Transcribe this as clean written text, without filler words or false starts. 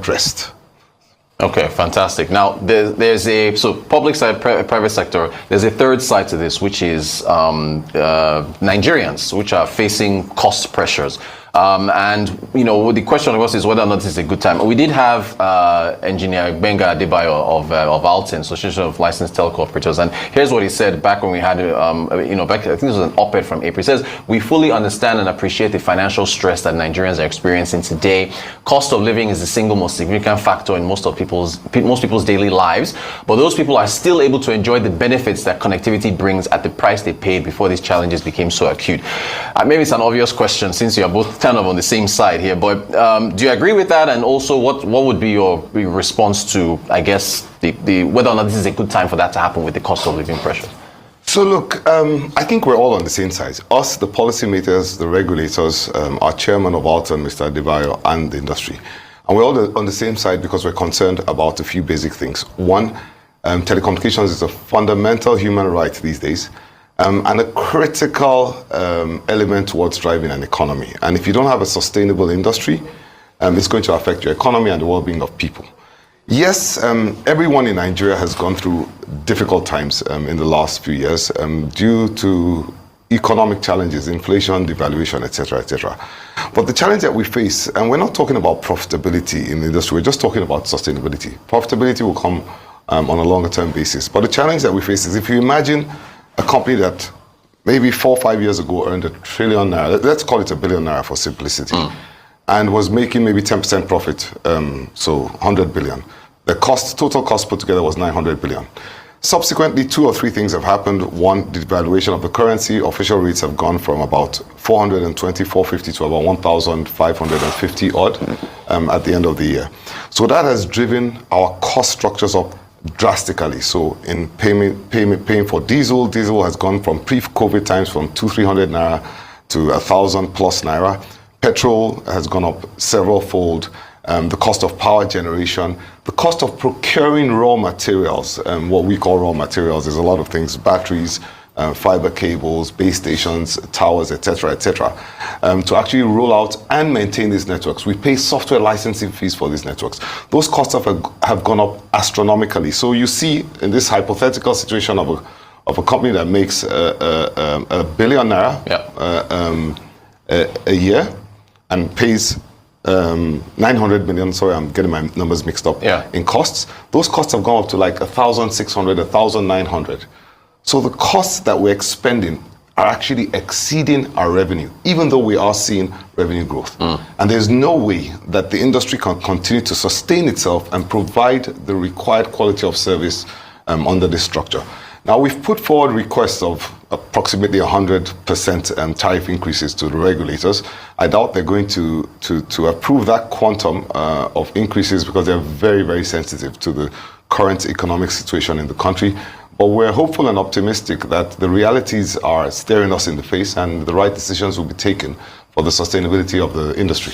addressed. Okay, fantastic. Now, there's a, so public side, private sector, there's a third side to this, which is Nigerians, which are facing cost pressures. And, you know, the question of course is whether or not this is a good time. We did have engineer Benga Adebayo of Alton, Association of Licensed Telecom Operators, and here's what he said back when we had, you know, back, I think this was an op-ed from April. He says, we fully understand and appreciate the financial stress that Nigerians are experiencing today. Cost of living is the single most significant factor in most people's daily lives, but those people are still able to enjoy the benefits that connectivity brings at the price they paid before these challenges became so acute. Maybe it's an obvious question since you are both kind of on the same side here, but do you agree with that? And also, what would be your response to, I guess, the whether or not this is a good time for that to happen with the cost of living pressure? So look, I think we're all on the same side. Us, the policymakers, the regulators, our chairman of Alton, Mr. Adebayo, and the industry. And we're all on the same side because we're concerned about a few basic things. One, telecommunications is a fundamental human right these days. And a critical element towards driving an economy. And if you don't have a sustainable industry, it's going to affect your economy and the well-being of people. Yes, everyone in Nigeria has gone through difficult times in the last few years due to economic challenges, inflation, devaluation, etc., etc. But the challenge that we face, and we're not talking about profitability in the industry, we're just talking about sustainability. Profitability will come on a longer-term basis. But the challenge that we face is if you imagine a company that maybe 4 or 5 years ago earned ₦1 trillion, let's call it ₦1 billion for simplicity, and was making maybe 10% profit, so 100 billion. The total cost put together was 900 billion. Subsequently, 2 or 3 things have happened. One, the devaluation of the currency. Official rates have gone from about 420, 450 to about 1,550 odd at the end of the year. So that has driven our cost structures up drastically. So in paying for diesel has gone from pre-COVID times from 200-300 naira to 1,000 plus naira. Petrol has gone up several fold. The cost of power generation, the cost of procuring raw materials, what we call raw materials is a lot of things, batteries, fiber cables, base stations, towers, etc., etc. To actually roll out and maintain these networks. We pay software licensing fees for these networks. Those costs have gone up astronomically. So you see in this hypothetical situation of a company that makes a billion naira a year and pays 900 million, sorry, I'm getting my numbers mixed up, in costs. Those costs have gone up to like 1,600, 1,900. So the costs that we're expending are actually exceeding our revenue, even though we are seeing revenue growth. And there's no way that the industry can continue to sustain itself and provide the required quality of service under this structure. Now, we've put forward requests of approximately 100% tariff increases to the regulators. I doubt they're going to approve that quantum of increases because they're very, very sensitive to the current economic situation in the country. But we're hopeful and optimistic that the realities are staring us in the face and the right decisions will be taken for the sustainability of the industry.